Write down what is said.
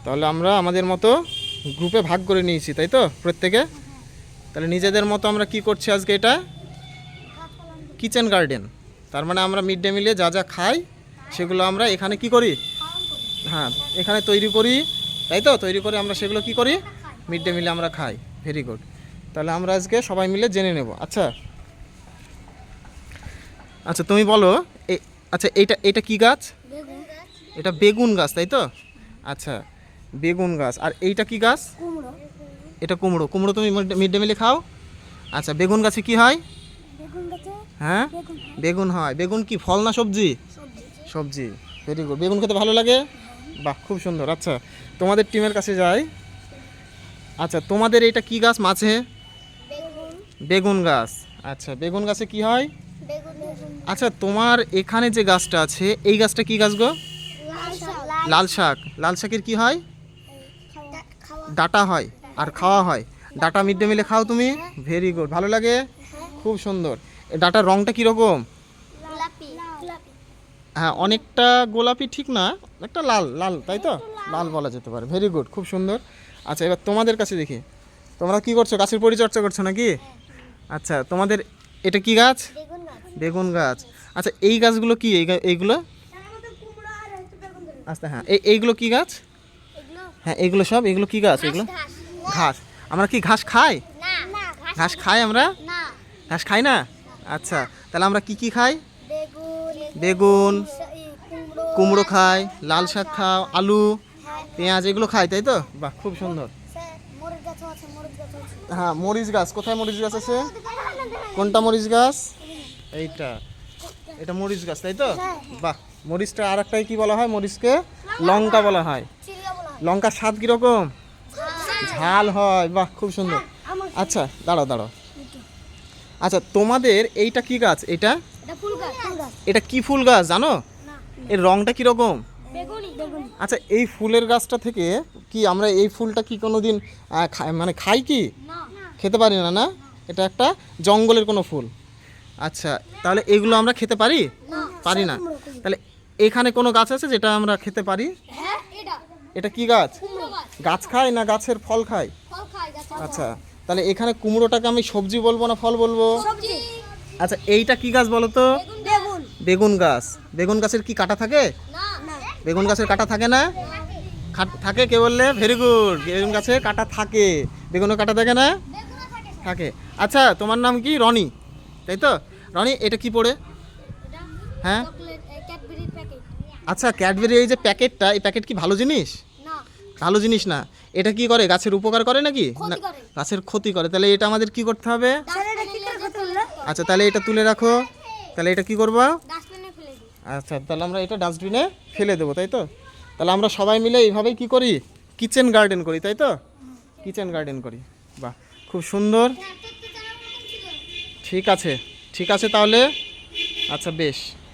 তাহলে আমরা আমাদের মতো গ্রুপে ভাগ করে নিয়েছি, তাই তো প্রত্যেকে? তাহলে নিজেদের মতো আমরা কি করছি আজকে? এটা কিচেন গার্ডেন। তার মানে আমরা মিড ডে মিলে যা যা খাই সেগুলো আমরা এখানে কি করি? হ্যাঁ, এখানে তৈরি করি, তাই তো? তৈরি করে আমরা সেগুলো কি করি? মিড ডে মিলে আমরা খাই। Very good. তাহলে আমরা আজকে সবাই মিলে জেনে নেব। আচ্ছা আচ্ছা, তুমি বলো আচ্ছা এইটা এটা কি গাছ? এটা বেগুন গাছ, তাই তো? আচ্ছা, বেগুন গাছ। আর এইটা কি গাছ? এটা কুমড়ো। কুমড়ো তুমি মিড ডে মিলে খাও? আচ্ছা, বেগুন গাছে কি হয়? হ্যাঁ, বেগুন হয়। বেগুন কি ফল না সবজি? সবজি। Very good. বেগুন খেতে ভালো লাগে? বাহ, খুব সুন্দর। আচ্ছা, তোমাদের টিমের কাছে যাই। আচ্ছা, তোমাদের এটা কি গাছ মাঝে? বেগুন গাছ। আচ্ছা, বেগুন গাছে কি হয়? আচ্ছা, তোমার এখানে যে গাছটা আছে এই গাছটা কি গাছ গো? লাল শাক। লাল শাকের কি হয়? ডাঁটা হয় আর খাওয়া হয়। ডাঁটা মিড ডে মিলে খাও তুমি? ভেরি গুড, ভালো লাগে, খুব সুন্দর। ডাঁটার রঙটা কীরকম? হ্যাঁ, অনেকটা গোলাপি ঠিক না, একটা লাল লাল, তাই তো? লাল বলা যেতে পারে। ভেরি গুড, খুব সুন্দর। আচ্ছা, এবার তোমাদের কাছে দেখি, তোমরা কি করছো? গাছের পরিচর্যা করছো নাকি? আচ্ছা, তোমাদের এটা কি গাছ? বেগুন গাছ। আচ্ছা, এই গাছগুলো কি? এইগুলো আচ্ছা, হ্যাঁ, এইগুলো কি গাছ? হ্যাঁ, এইগুলো সব, এগুলো কি গাছ? এগুলো ঘাস। আমরা কি ঘাস খাই? ঘাস খাই আমরা? ঘাস খাই না। আচ্ছা, তাহলে আমরা কি কি খাই? বেগুন, কুমড়ো খাই, লাল শাক খাও, আলু, পেঁয়াজ, এগুলো খাই, তাই তো? বাহ, খুব সুন্দর। হ্যাঁ, মরিচ গাছ। কোথায় মরিচ গাছ আছে? কোনটা মরিচ গাছ? এইটা, এটা মরিচ গাছ, তাই তো? বাহ, মরিচটা আর একটাই কি বলা হয়? মরিচকে লঙ্কা বলা হয়। লঙ্কার স্বাদ কীরকম? ঝাল হয়। বাহ, খুব সুন্দর। আচ্ছা, দাঁড়াও দাঁড়াও। আচ্ছা, তোমাদের এইটা কি গাছ? এটা এটা কি ফুল গাছ জানো? এর রংটা কীরকম? আচ্ছা, এই ফুলের গাছটা থেকে কি আমরা এই ফুলটা কি কোনো দিন মানে খাই কি? খেতে পারি না, না? এটা একটা জঙ্গলের কোনো ফুল। আচ্ছা, তাহলে এগুলো আমরা খেতে পারি? পারি না। তাহলে এখানে কোনো গাছ আছে যেটা আমরা খেতে পারি? এটা কি গাছ? গাছ খায় না গাছের ফল খায়? আচ্ছা, তাহলে এখানে কুমড়োটাকে আমি সবজি বলবো না ফল বলবো? আচ্ছা, এইটা কি গাছ বলো তো? বেগুন গাছ। বেগুন গাছের কি কাঁটা থাকে? বেগুন গাছের কাঁটা থাকে না? থাকে, কে বললে? ভেরি গুড, বেগুন গাছে কাঁটা থাকে। বেগুনের কাঁটা থাকে না? থাকে। আচ্ছা, তোমার নাম কি? রনি, তাই তো? রনি, এটা কি পড়ে? হ্যাঁ, আচ্ছা, ক্যাডবেরি, এই যে প্যাকেটটা, এই প্যাকেট কি ভালো জিনিস? ভালো জিনিস না। এটা কি করে? গাছের উপকার করে নাকি? না, গাছের ক্ষতি করে। তাহলে এটা আমাদের কি করতে হবে? আচ্ছা, তাহলে এটা তুলে রাখো। তাহলে এটা কি করবো? আচ্ছা, তাহলে আমরা এটা ডাস্টবিনে ফেলে দেবো, তাই তো? তাহলে আমরা সবাই মিলে এইভাবেই কি করি? কিচেন গার্ডেন করি, তাই তো? কিচেন গার্ডেন করি। বাহ, খুব সুন্দর। ঠিক আছে, ঠিক আছে তাহলে। আচ্ছা, বেশ।